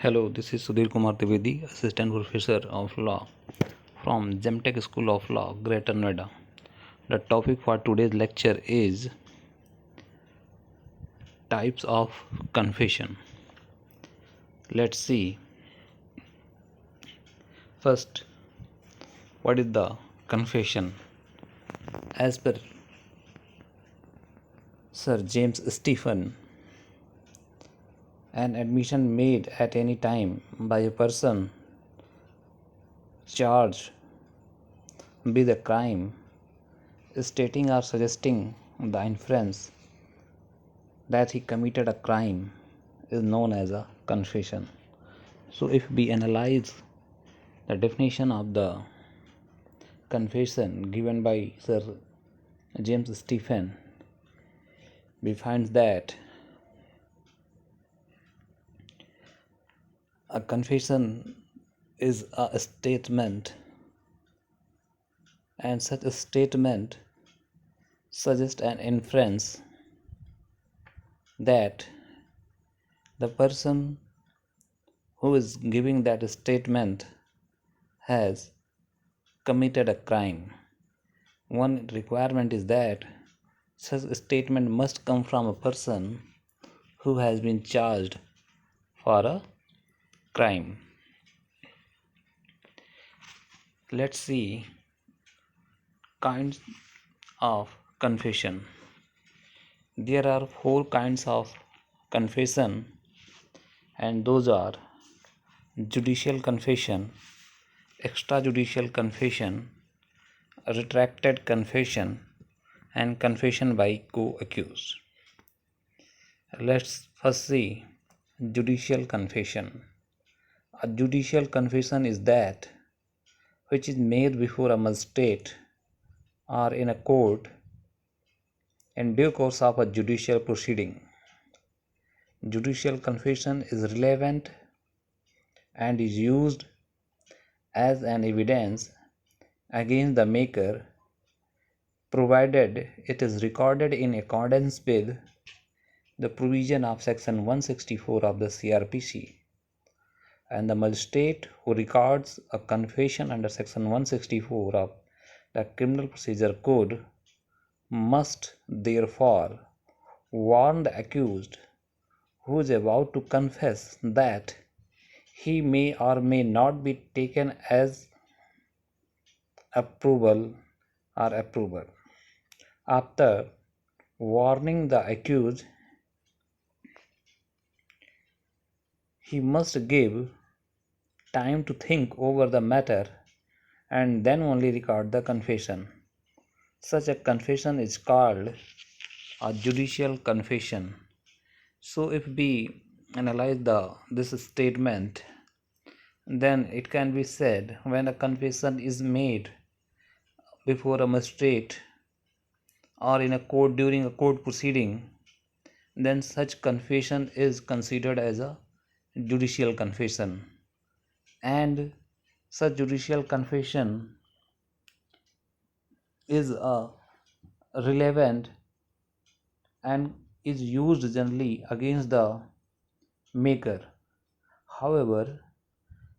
Hello, this is Sudhir Kumar Trivedi, Assistant Professor of Law from Gemtech School of Law, Greater Noida. The topic for today's lecture is types of confession. Let's see. First, what is the confession? As per Sir James Stephen, an admission made at any time by a person charged with a crime, stating or suggesting the inference that he committed a crime is known as a confession. So, if we analyze the definition of the confession given by Sir James Stephen, we find that a confession is a statement, and such a statement suggests an inference that the person who is giving that statement has committed a crime. One requirement is that such a statement must come from a person who has been charged for a crime. Let's see kinds of confession. There are 4 kinds of confession, and those are judicial confession, extrajudicial confession, retracted confession, and confession by co-accused. Let's first see judicial confession. A judicial confession is that which is made before a magistrate or in a court in due course of a judicial proceeding. Judicial confession is relevant and is used as an evidence against the maker, provided it is recorded in accordance with the provision of section 164 of the CRPC, and the magistrate who records a confession under section 164 of the Criminal Procedure Code must therefore warn the accused who is about to confess that he may or may not be taken as approval or approver. After warning the accused, he must give time to think over the matter and then only record the confession. Such a confession is called a judicial confession. So if we analyze this statement, then it can be said when a confession is made before a magistrate or in a court during a court proceeding, then such confession is considered as a judicial confession, and such judicial confession is relevant and is used generally against the maker. However,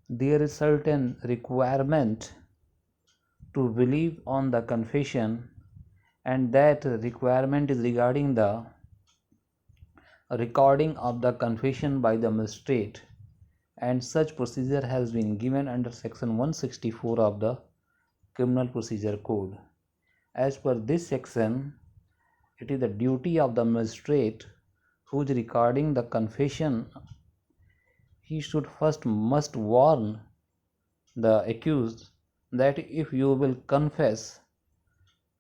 there is certain requirement to believe on the confession, and that requirement is regarding the recording of the confession by the magistrate, and such procedure has been given under section 164 of the Criminal Procedure Code. As per this section, it is the duty of the magistrate who is recording the confession. He should first must warn the accused that if you will confess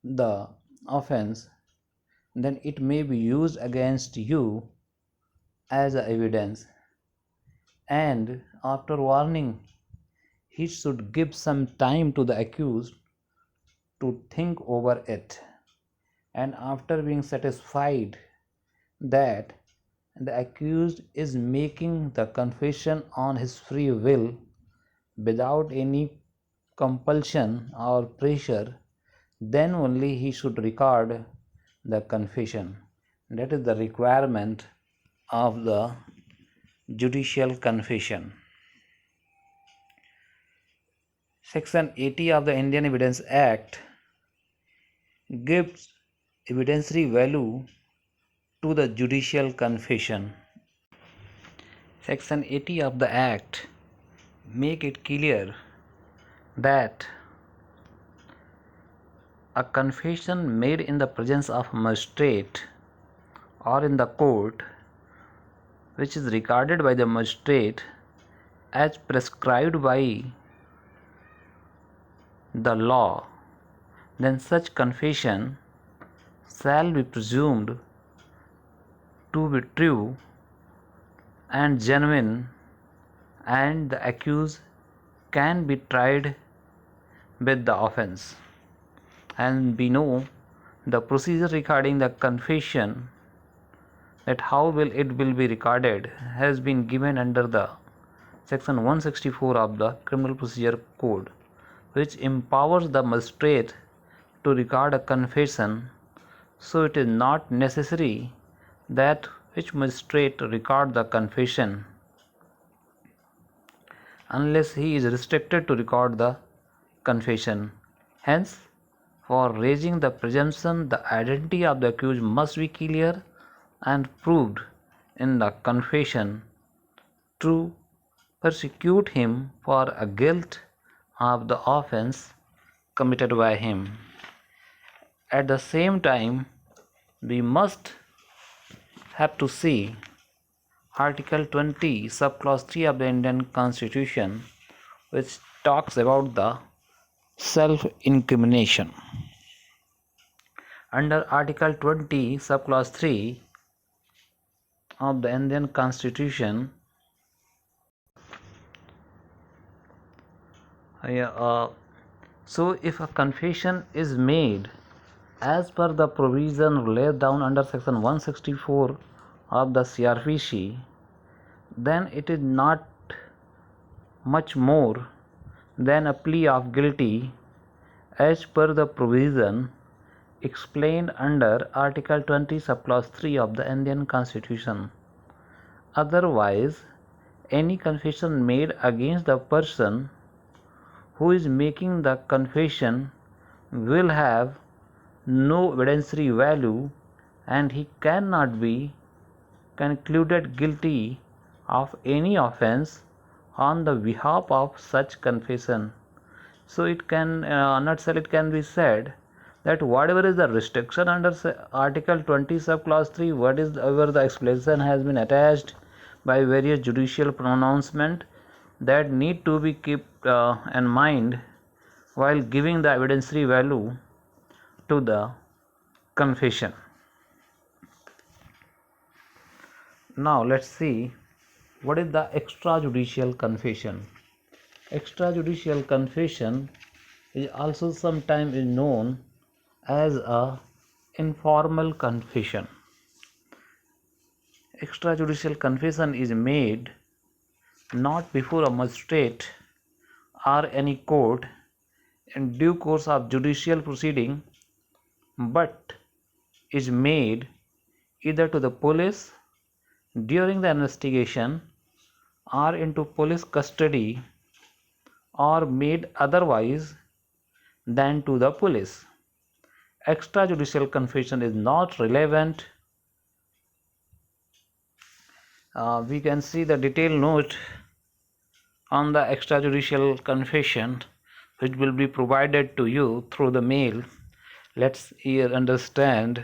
the offense, then it may be used against you as evidence, and after warning, he should give some time to the accused to think over it, and after being satisfied that the accused is making the confession on his free will without any compulsion or pressure, then only he should record the confession. That is the requirement of the judicial confession. Section 80 of the Indian Evidence Act gives evidentiary value to the judicial confession. Section 80 of the Act make it clear that a confession made in the presence of a magistrate or in the court, which is regarded by the magistrate as prescribed by the law, then such confession shall be presumed to be true and genuine, and the accused can be tried with the offense. And we know the procedure regarding the confession, that how it will be recorded, has been given under the section 164 of the Criminal Procedure Code, which empowers the magistrate to record a confession. So it is not necessary that which magistrate record the confession unless he is restricted to record the confession. Hence, for raising the presumption, the identity of the accused must be clear and proved in the confession to persecute him for a guilt of the offense committed by him. At the same time, we must have to see Article 20, Subclause 3 of the Indian Constitution, which talks about the self-incrimination. Under Article 20, Subclause 3 of the Indian Constitution, so if a confession is made as per the provision laid down under section 164 of the CRPC, then it is not much more than a plea of guilty as per the provision explained under Article 20, Subclause 3 of the Indian Constitution. Otherwise, any confession made against the person who is making the confession will have no evidentiary value, and he cannot be concluded guilty of any offense on the behalf of such confession. So it can, nutshell, it can be said that whatever is the restriction under Article 20 Subclause 3, whatever the explanation has been attached by various judicial pronouncement, that need to be kept in mind while giving the evidentiary value to the confession. Now let's see what is the extrajudicial confession. Extrajudicial confession is also sometimes known as a informal confession. Extrajudicial confession is made not before a magistrate or any court in due course of judicial proceeding, but is made either to the police during the investigation or into police custody, or made otherwise than to the police. Extrajudicial confession is not relevant. We can see the detailed note on the extrajudicial confession, which will be provided to you through the mail. Let's here understand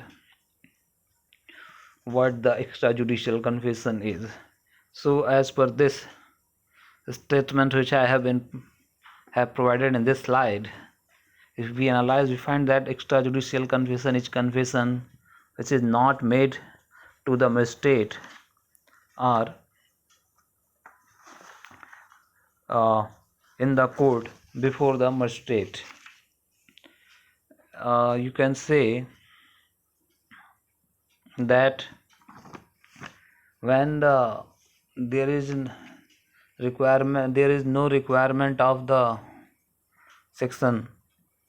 what the extrajudicial confession is. So as per this statement which I have provided in this slide, if we analyze, we find that extrajudicial confession is confession which is not made to the magistrate or in the court before the magistrate. You can say that when there is no requirement of the section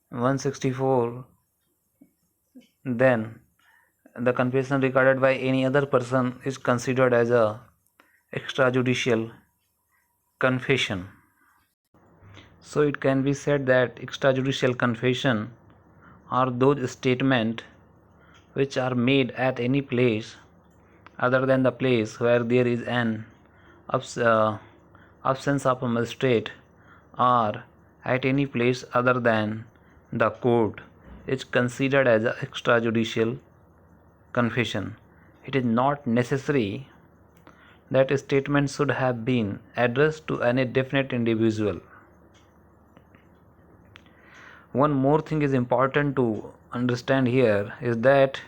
164, then the confession recorded by any other person is considered as a extrajudicial confession. So it can be said that extrajudicial confession are those statements which are made at any place other than the place where there is an absence of a magistrate, or at any place other than the court, is considered as an extrajudicial confession. It is not necessary that a statement should have been addressed to any definite individual. One more thing is important to understand here is that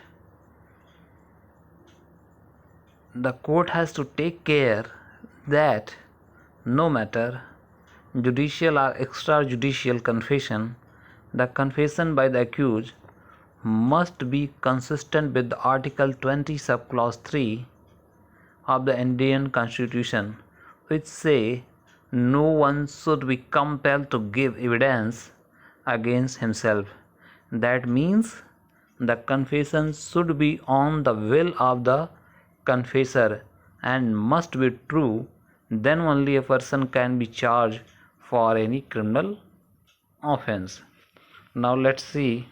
the court has to take care that no matter judicial or extrajudicial confession, the confession by the accused must be consistent with Article 20 subclause 3 of the Indian Constitution, which say no one should be compelled to give evidence against himself. That means the confession should be on the will of the confessor and must be true. Then only a person can be charged for any criminal offense. Now let's see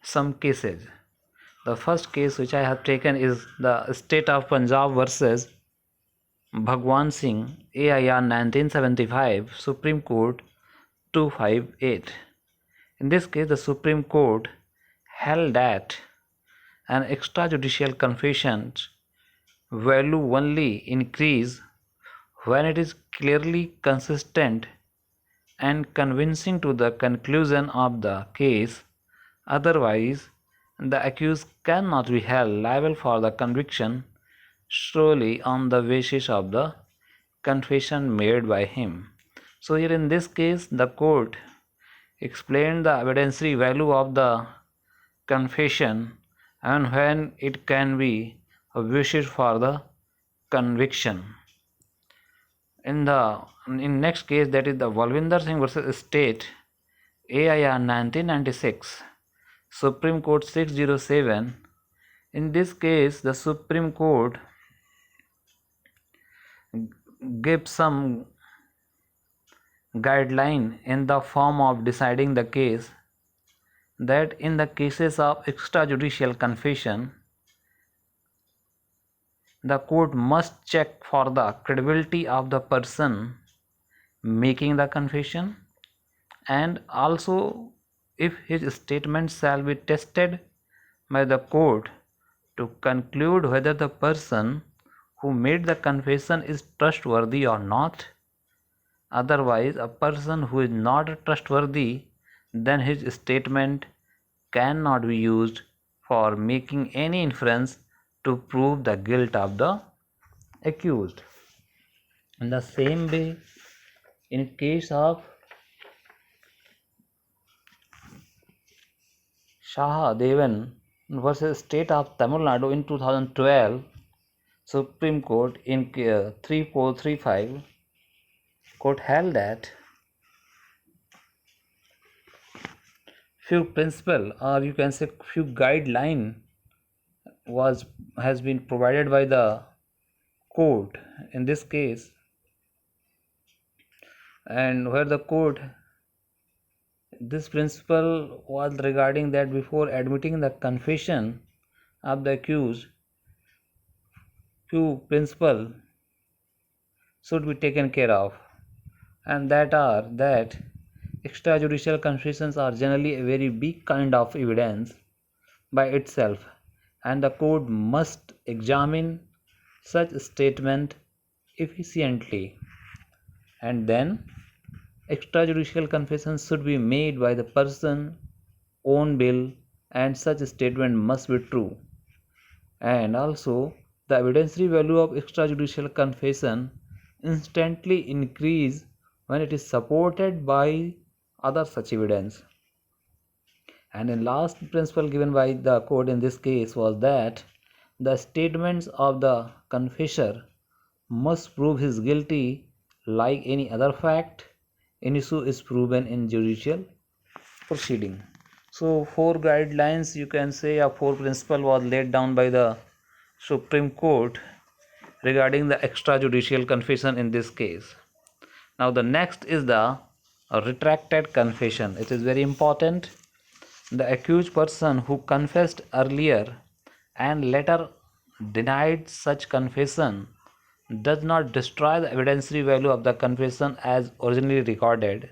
some cases. The first case which I have taken is the State of Punjab versus Bhagwan Singh, AIR 1975, Supreme Court 258. In this case, the Supreme Court held that an extrajudicial confession's value only increase when it is clearly consistent and convincing to the conclusion of the case. Otherwise, the accused cannot be held liable for the conviction solely on the basis of the confession made by him. So here in this case, the court explained the evidentiary value of the confession and when it can be a basis for the conviction. In next case, that is the Balwinder Singh versus State, AIR 1996, Supreme Court 607. In this case, the Supreme Court gave some guideline in the form of deciding the case that in the cases of extrajudicial confession, the court must check for the credibility of the person making the confession, and also if his statement shall be tested by the court to conclude whether the person who made the confession is trustworthy or not. Otherwise, a person who is not trustworthy, then his statement cannot be used for making any inference to prove the guilt of the accused. In the same way, in case of Shahadevan versus State of Tamil Nadu in 2012, Supreme Court in 3435, court held that few principle, or you can say few guideline has been provided by the court in this case, and where the court, this principle was regarding that before admitting the confession of the accused, few principle should be taken care of, and that are that extrajudicial confessions are generally a very big kind of evidence by itself, and the court must examine such statement efficiently, and then extrajudicial confessions should be made by the person on bail, and such statement must be true. And also, the evidentiary value of extrajudicial confession instantly increase when it is supported by other such evidence. And the last principle given by the court in this case was that the statements of the confessor must prove his guilty like any other fact. An issue is proven in judicial proceeding. So 4 guidelines, you can say, a 4 principle was laid down by the Supreme Court regarding the extrajudicial confession in this case. Now the next is the retracted confession. It is very important. The accused person who confessed earlier and later denied such confession does not destroy the evidentiary value of the confession as originally recorded.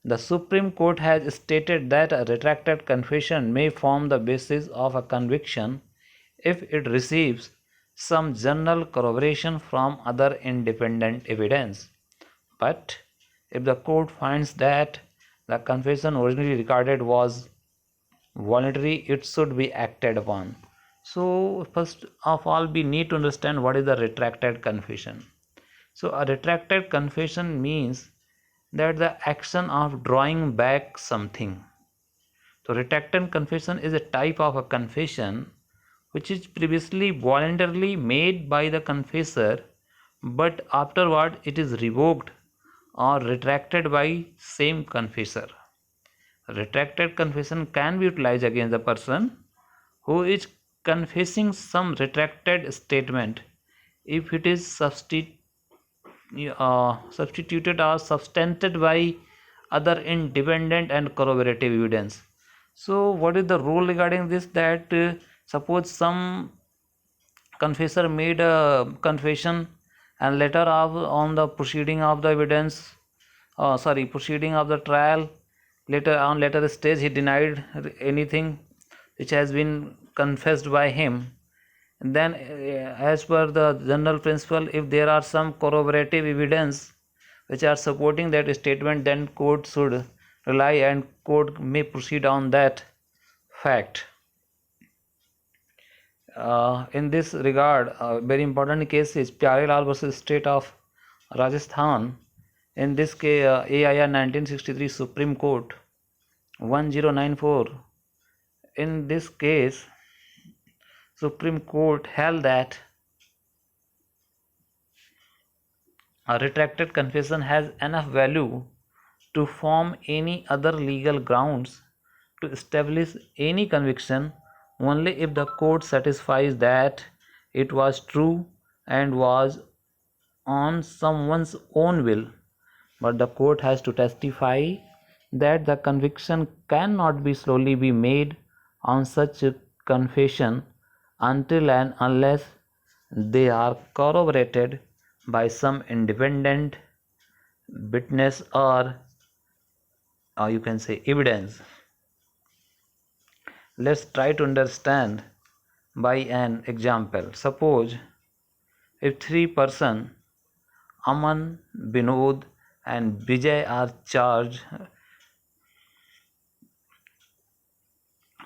The Supreme Court has stated that a retracted confession may form the basis of a conviction if it receives some general corroboration from other independent evidence. But if the court finds that the confession originally recorded was voluntary, it should be acted upon. So, first of all, we need to understand what is the retracted confession. So, a retracted confession means that the action of drawing back something. So, retracted confession is a type of a confession which is previously voluntarily made by the confessor, but afterward it is revoked or retracted by same confessor. Retracted confession can be utilized against the person who is confessing some retracted statement if it is substituted or substantiated by other independent and corroborative evidence. So what is the rule regarding this? That suppose some confessor made a confession and later on the proceeding of the evidence, proceeding of the trial, later stage he denied anything which has been confessed by him. And then as per the general principle, if there are some corroborative evidence which are supporting that statement, then court should rely and court may proceed on that fact. In this regard, a very important case is Pyare Lal versus State of Rajasthan. In this case, AIR 1963 Supreme Court 1094. In this case, Supreme Court held that a retracted confession has enough value to form any other legal grounds to establish any conviction only if the court satisfies that it was true and was on someone's own will. But the court has to testify that the conviction cannot be slowly be made on such a confession until and unless they are corroborated by some independent witness or you can say evidence. Let's try to understand by an example. Suppose if three persons, Aman, Binod and Vijay, are charged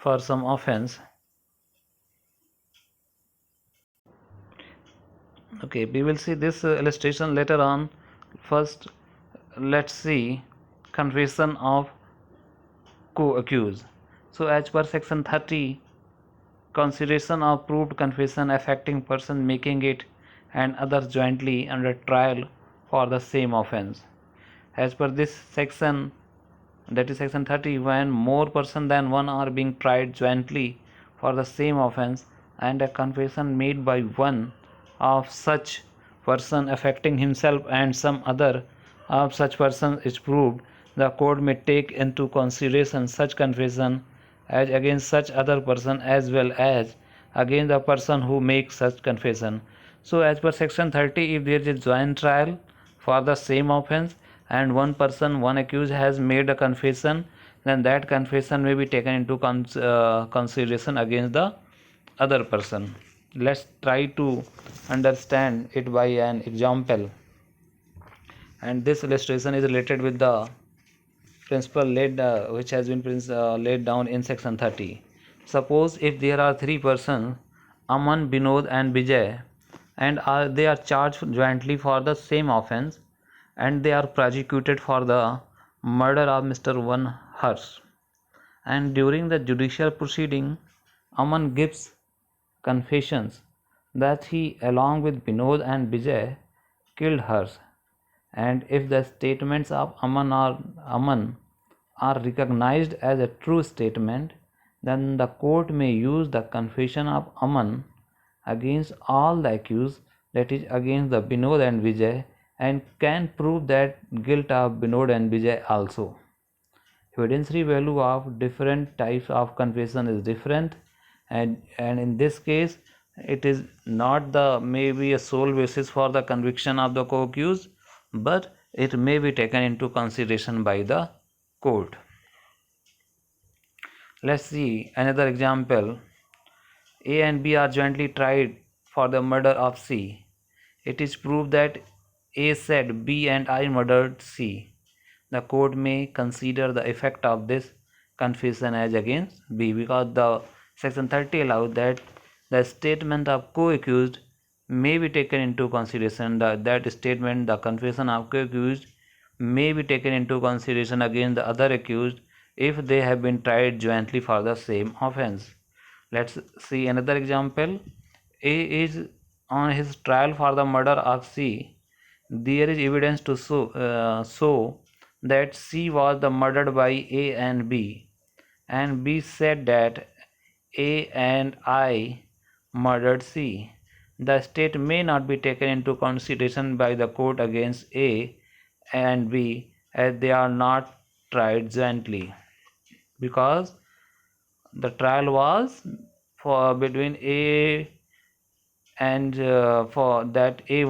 for some offense. Okay, we will see this illustration later on. First, let's see confession of co-accused. So as per section 30, consideration of proved confession affecting person making it and others jointly under trial for the same offense. As per this section, that is section 30, when more person than one are being tried jointly for the same offense and a confession made by one of such person affecting himself and some other of such person is proved, the court may take into consideration such confession as against such other person as well as against the person who makes such confession. So as per section 30, if there is a joint trial for the same offense and one person, one accused has made a confession, then that confession may be taken into consideration against the other person. Let's try to understand it by an example, and this illustration is related with the principle which has been laid down in section 30. Suppose if there are three persons, Aman, Binod and Vijay, and they are charged jointly for the same offense and they are prosecuted for the murder of Mr. Van Hers, and during the judicial proceeding Aman gives confessions that he along with Binod and Vijay killed Hers, and if the statements of Aman are recognized as a true statement, then the court may use the confession of Aman against all the accused, that is against the Binod and Vijay, and can prove that guilt of Binod and Vijay also. Evidentiary value of different types of confession is different, and in this case it is not the maybe a sole basis for the conviction of the co-accused, but it may be taken into consideration by the court. Let's see another example. A and B are jointly tried for the murder of C. It is proved that A said B and I murdered C. The court may consider the effect of this confession as against B, because the section 30 allows that the statement of co-accused may be taken into consideration. That statement, the confession of co-accused, may be taken into consideration against the other accused if they have been tried jointly for the same offense. Let's see another example. A is on his trial for the murder of C. There is evidence to show that C was the murdered by A and B said that A and I murdered C. The state may not be taken into consideration by the court against A and B, as they are not tried jointly, because the trial was for between A and for that A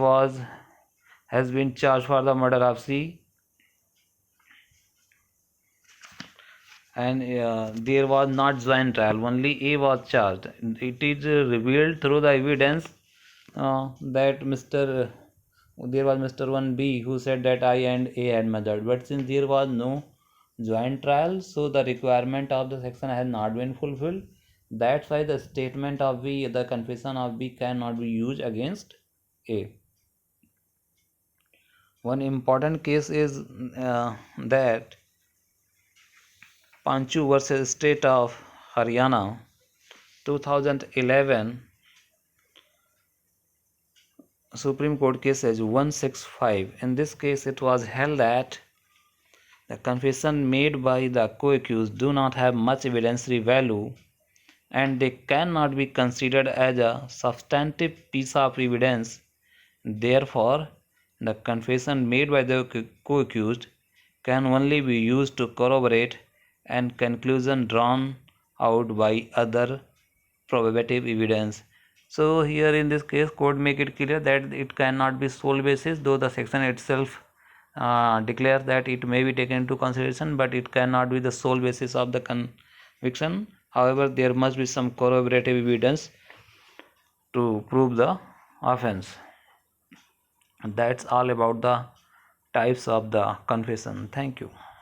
has been charged for the murder of C, and there was not joint trial, only A was charged. It is revealed through the evidence that there was Mr. 1B who said that I and A had murdered, but since there was no joint trial, so the requirement of the section has not been fulfilled. That's why the statement of B, the confession of B, cannot be used against A. One important case is that Panchu versus State of Haryana, 2011 Supreme Court case as 165. In this case, it was held that the confession made by the co-accused do not have much evidentiary value, and they cannot be considered as a substantive piece of evidence. Therefore, the confession made by the co-accused can only be used to corroborate and conclusion drawn out by other probative evidence. So here in this case, court make it clear that it cannot be sole basis, though the section itself declares that it may be taken into consideration, but it cannot be the sole basis of the conviction. However, there must be some corroborative evidence to prove the offense. That's all about the types of the confession. Thank you.